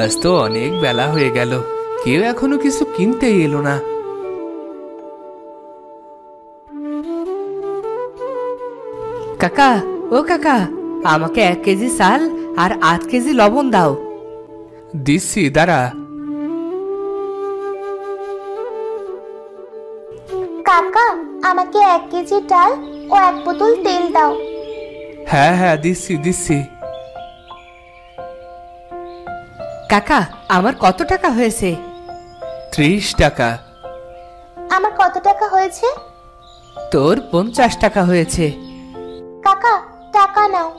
আজ তো অনেক বেলা হয়ে গেল, কেউ এখনো কিছু কিনতেই এলো না। কাকা, ও কাকা, আমাকে 1 কেজি চাল আর 8 কেজি লবণ দাও। দিচ্ছি, দাঁড়া। কাকা, আমাকে 1 কেজি ডাল ও 1 বোতল তেল দাও। হ্যাঁ হ্যাঁ, দিচ্ছি দিচ্ছি। কাকা, আমার কত টাকা হয়েছে? 30 টাকা। আমার কত টাকা হয়েছে? তোর 50 টাকা হয়েছে। কাকা, টাকা নাও।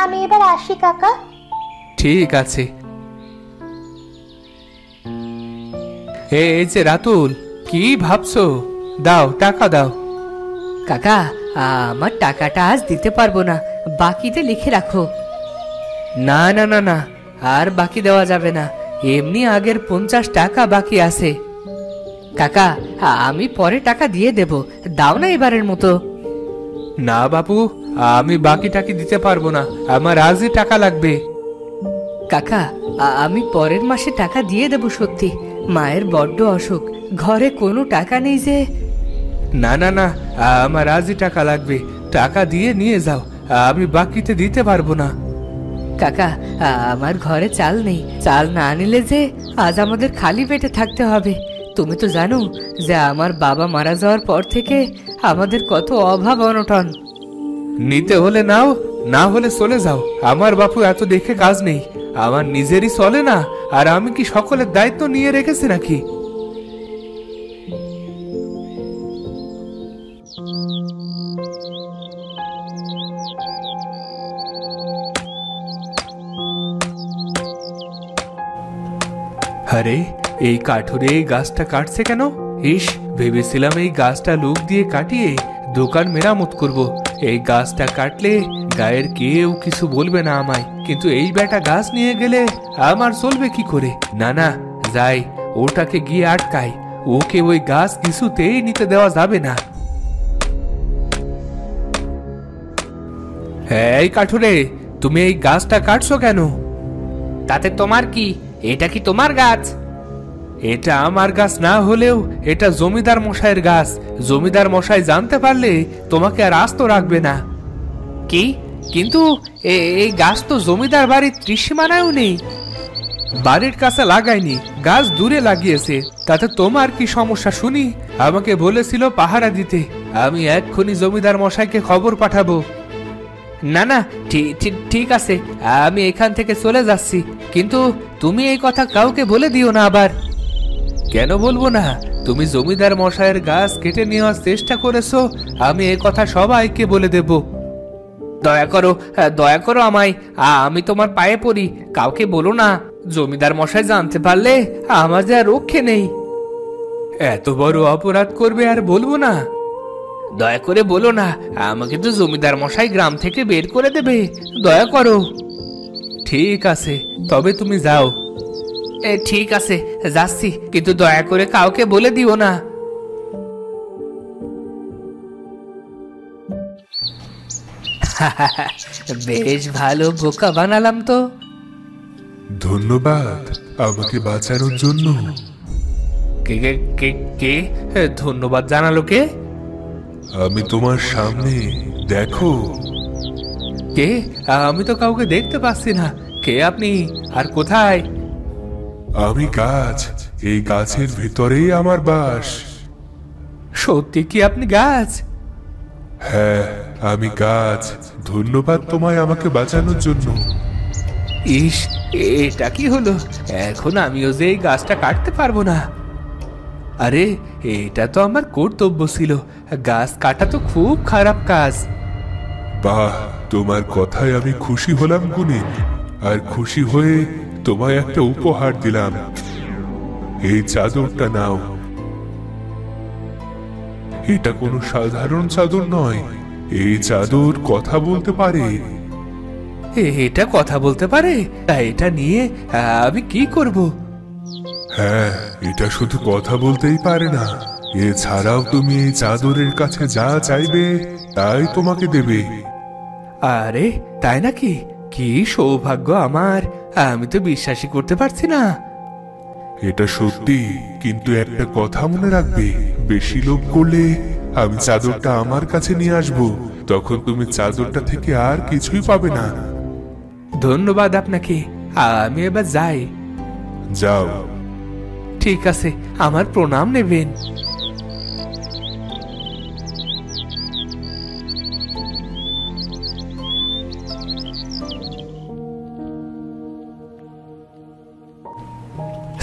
আমি এবার আসি কাকা। ঠিক আছে। এই যে রাতুল, কি ভাবছো? দাও, টাকা দাও। কাকা, আমার টাকাটা আজ দিতে পারবো না, বাকিতে লিখে রাখো। না না না না, আর বাকি দেওয়া যাবে না, এমনি আগের 50 টাকা বাকি আছে। কাকা, আমি পরে টাকা দিয়ে দেব, দাও না এবারের মতো। না বাপু, আমি বাকি টাকা দিতে পারবো না, আমার আজই টাকা লাগবে। কাকা, আমি পরের মাসে টাকা দিয়ে দেব সত্যি। মায়ের বড্ড অসুখ, ঘরে কোনো টাকা নেই যে। না না না, আমার আজই টাকা লাগবে, টাকা দিয়ে নিয়ে যাও, আমি বাকিতে দিতে পারবো না। কাকা, আমার ঘরে চাল নেই, চাল না আনিলে যে আজ আমাদের খালি পেটে থাকতে হবে। তুমি তো জানো যে আমার বাবা মারা যাওয়ার পর থেকে আমাদের কত অভাব অনটন। নিতে হলে নাও, না হলে চলে যাও, আমার বাপু এত দেখে কাজ নেই, আমার নিজেরই চলে না, আর আমি কি সকলের দায়িত্ব নিয়ে রেখেছি নাকি? আরে, এই কাঠুরে এই গাছটা কাটছে কেন? ইস, ভেবেছিলাম এই গাছটা লোক দিয়ে কাটিয়ে দোকান মেরামত করব। এই গাছটা কাটলে গায়ের কেউ কিছু বলবে না আমায়, কিন্তু এই বেটা গাছ নিয়ে গেলে আমার চলবে কি করে? না না, যাই, ওটাকে গিয়ে আটকাই, ওকে ওই গাছ কিছুতেই নিতে দেওয়া যাবে না। এই কাঠুরে, তুমি এই গাছটা কাটছো কেন? তাতে তোমার কি? এটা কি তোমার গাছ? এটা আমার গাছ না হলেও এটা জমিদার মশাইয়ের গাছ। জমিদার মশাই জানতে পারলে তোমাকে আর আস্ত রাখবে না। কি? কিন্তু এই গাছ তো জমিদার বাড়ির ত্রিসীমানায়ও নেই। বাড়ির কাছে লাগায়নি, গাছ দূরে লাগিয়েছে, তাতে তোমার কি সমস্যা শুনি? আমাকে বলেছিল পাহারা দিতে, আমি এক্ষুনি জমিদার মশাইকে খবর পাঠাবো। না না, ঠিক আছে, আমি এখান থেকে চলে যাচ্ছি, কিন্তু তুমি এই কথা কাউকে বলে দিও না আবার। কেন বলবো না? তুমি জমিদার মশাইয়ের গাছ কেটে নেওয়ার চেষ্টা করেছো, আমি এই কথা সবাইকে বলে দেব। দয়া করো আমায়, আমি তোমার পায়ে পড়ি, কাউকে বলো না। জমিদার মশাই জানতে পারলে আমার যে আর রক্ষে নেই। এত বড় অপরাধ করবে আর বলবো না? দয়া করে বলো না, আমাকে তো জমিদার মশাই গ্রাম থেকে বের করে দেবে, দয়া করো। ঠিক আছে, তবে তুমি যাও। ঠিক আছে, যাচ্ছি, কিন্তু দয়া করে কাউকে বলে দিও না। বেশ ভালো বোকা বানালাম তো। ধন্যবাদ আমাকে বাঁচানোর জন্য। কে কে কে কে ধন্যবাদ জানালো কে? আমি তোমার সামনে, দেখো। কে? আমি তো কাউকে দেখতে পাচ্ছি না, কে আপনি আর কোথায়? আমি গাছ, এই গাছের ভিতরেই আমার বাস। সত্যি কি আপনি গাছ? হ্যাঁ, আমি গাছ। ধন্যবাদ তোমায় আমাকে বাঁচানোর জন্য। ইস, এটা কি হলো? এখন আমিও যে এই গাছটা কাটতে পারবো না। আরে, এটা তো আমার কর্তব্য ছিল, গাছ কাটা তো খুব খারাপ কাজ। বাহ, তোমার কথায় আমি খুশি হলাম গুণী, আর খুশি হয়ে তোমায় একটা উপহার দিলাম। এই চাদরটা নাও। এটা কোনো সাধারণ চাদর নয়, এই চাদর কথা বলতে পারে। এটা কথা বলতে পারে? এটা নিয়ে আমি কি করব? হ্যাঁ, এটা শুধু কথা বলতেই পারে না, এছাড়াও তুমি এই চাদরের কাছে যা চাইবে তাই তোমাকে দেবে। আরে তাই নাকি? কি সৌভাগ্য আমার, আমি তো বিশ্বাসই করতে পারছি না। এটা সত্যি, কিন্তু একটা কথা মনে রাখবে, বেশি লোভ করলে আমি চাদরটা আমার কাছে নিয়ে আসব, তখন তুমি চাদরটা থেকে আর কিছুই পাবে না। ধন্যবাদ আপনাকে, আমি এবার যাই। যাও। ঠিক আছে, আমার প্রণাম নেবেন।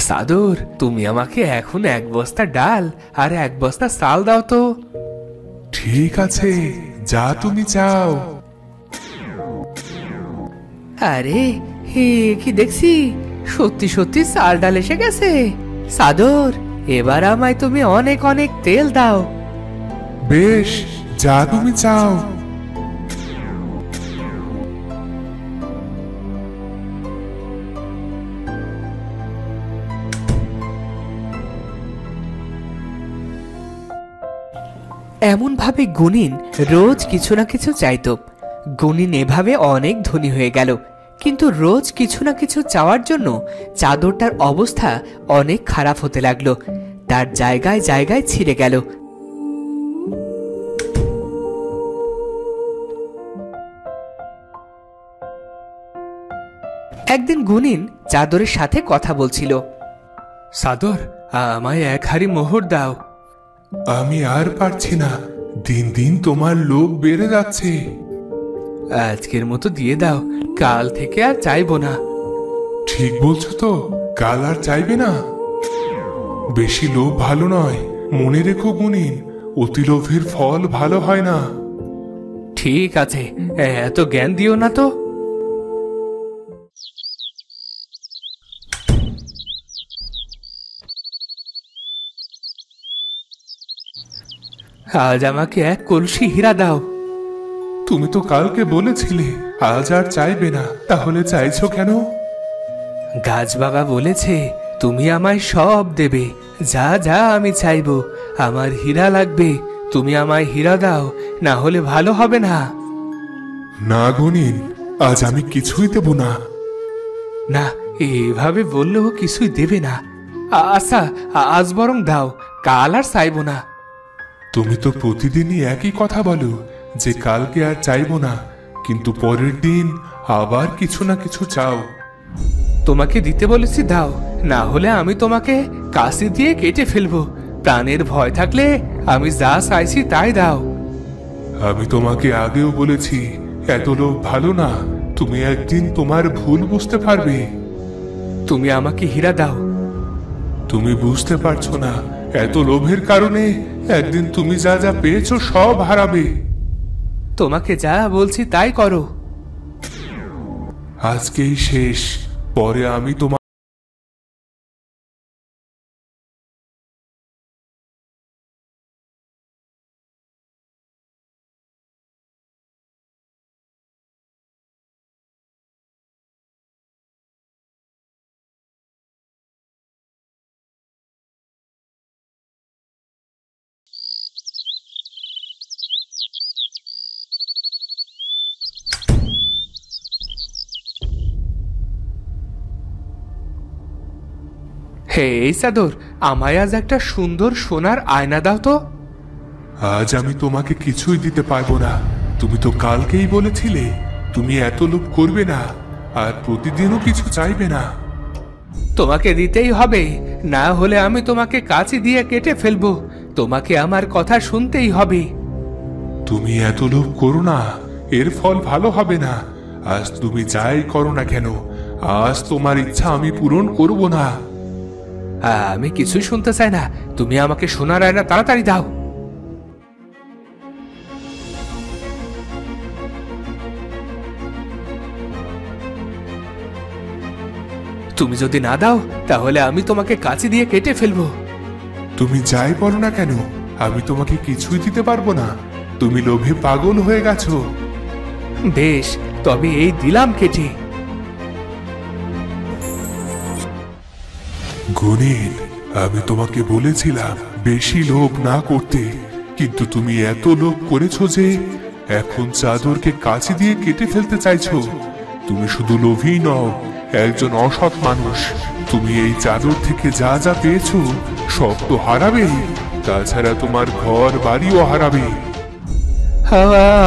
সাদর, তুমি আমাকে এখন 1 বস্তা ডাল আর 1 বস্তা চাল দাও তো। ঠিক আছে, যা তুমি চাও। আরে হে, কি দেখছি, সত্যি সত্যি চাল ডাল এসে গেছে। সাদর, এবার আমায় তুমি অনেক অনেক তেল দাও। বেশ, যা তুমি চাও। এমন ভাবে গুনিন রোজ কিছু না কিছু চাইতো। গুনিন এভাবে অনেক ধনী হয়ে গেল, কিন্তু রোজ কিছু না কিছু চাওয়ার জন্য চাদরটার অবস্থা অনেক খারাপ হতে লাগলো। তার জায়গায় জায়গায় ছিঁড়ে গেল। একদিন গুনিন চাদরের সাথে কথা বলছিল। সাদর, আমায় 1 হাঁড়ি মোহর দাও। আমি আর পারছি না, দিন দিন তোমার লোভ বেড়ে যাচ্ছে। আজকের মতো দিয়ে দাও, কাল থেকে আর চাইবো না। ঠিক বলছো তো? কাল আর চাইবে না? বেশি লোভ ভালো নয়, মনে রেখো গুনিন, অতি লোভের ফল ভালো হয় না। ঠিক আছে, এত জ্ঞান দিও না তো। আজ আমাকে 1 কলসি হীরা দাও। তুমি তো কালকে বলেছিলে আজ আর চাইবে না, তাহলে চাইছো কেন? গাছ বাবা বলেছে তুমি আমায় সব দেবে, যা যা আমি চাইবো। আমার হীরা লাগবে, তুমি আমায় হীরা দাও, না হলে ভালো হবে না। না গুনিন, আজ আমি কিছুই দেব না। না, এভাবে বললেও কিছুই দেবে না। আচ্ছা, আজ বরং দাও, কাল আর চাইবো না। তুমি তো প্রতিদিনই একই কথা বলো যে কালকে আর চাইবো না, কিন্তু পরের দিন আবার কিছু না কিছু চাও। তোমাকে দিতে বলেছি, দাও, না হলে আমি তোমাকে কাশি দিয়ে কেটে ফেলবো। প্রাণের ভয় থাকলে আমি যা চাইছি তাই দাও। আমি তোমাকে আগেও বলেছি এত লোভ ভালো না, তুমি একদিন তোমার ভুল বুঝতে পারবে। তুমি আমাকে হীরা দাও। তুমি বুঝতে পারছো না, এত লোভের কারণে একদিন তুমি যা যা পেয়েছো সব হারাবে। তোমাকে যা বলছি তাই করো। আজকেই শেষ, পরে আমি তোমার হে এই চাদর, আমায় আজ একটা সুন্দর সোনার আয়না দাও তো। আজ আমি তোমাকে কিছুই দিতে পারবো না। তুমি তো কালকেই বলেছিলে তুমি এত লোভ করবে না আর প্রতিদিনও কিছু চাইবে না। তোমাকে দিতেই হবে, না হলে আমি তোমাকে কাঁচি দিয়ে কেটে ফেলবো। তোমাকে আমার কথা শুনতেই হবে। তুমি এত লোভ করো না, এর ফল ভালো হবে না। আজ তুমি যাই করো না কেন, আজ তোমার ইচ্ছা আমি পূরণ করব না। আমি কিছুই শুনতে চাই না, তুমি আমাকে সোনার আয়না তাড়াতাড়ি দাও। তুমি যদি না দাও তাহলে আমি তোমাকে কাঁচি দিয়ে কেটে ফেলবো। তুমি যাই বলো না কেন, আমি তোমাকে কিছুই দিতে পারবো না। তুমি লোভে পাগল হয়ে গেছো। বেশ, তবে এই দিলাম কেটে। গুনিন, আমি তোমাকে বলেছিলাম বেশি লোভ না করতে, কিন্তু তুমি এত লোভ করেছো যে এখন চাদরকে কাঁচি দিয়ে কেটে ফেলতে চাইছো। তুমি শুধু লোভী নও, একজন অসৎ মানুষ। তুমি এই চাদর থেকে যা যা পেয়েছো সব তো হারাবে, তাছাড়া তোমার ঘর বাড়িও হারাবে।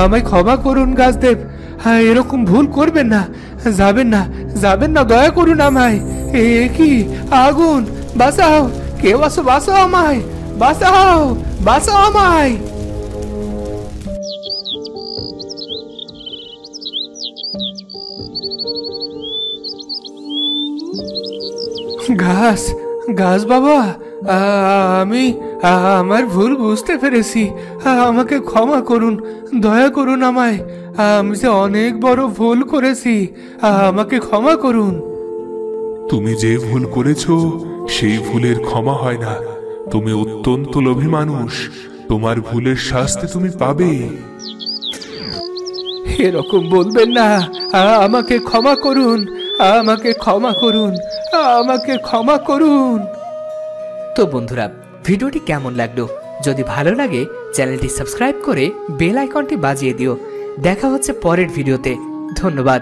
আমায় ক্ষমা করুন গাছদেব, এরকম ভুল করবেন না, যাবেন না, যাবেন না, দয়া করুন আমায়। এ কি আগুন! বাঁচাও, কেউ আসো, বাঁচাও আমায়, বাঁচাও, বাঁচাও আমায়। ঘাস, ঘাস বাবা, আমি আমার ভুল বুঝতে পেরেছি, আমাকে ক্ষমা করুন, দয়া করুন আমায়। আমি যে অনেক বড় ভুল করেছি, আমাকে ক্ষমা করুন। তুমি যে ভুল করেছো সেই ভুলের ক্ষমা হয় না। তুমি অত্যন্ত লোভী মানুষ, তোমার ভুলের শাস্তি তুমি পাবে। এরকম বলবেন না, আমাকে ক্ষমা করুন, আমাকে ক্ষমা করুন, আমাকে ক্ষমা করুন। তো বন্ধুরা, ভিডিওটি কেমন লাগলো? যদি ভালো লাগে চ্যানেলটি সাবস্ক্রাইব করে বেল আইকনটি বাজিয়ে দিও। দেখা হচ্ছে পরের ভিডিওতে। ধন্যবাদ।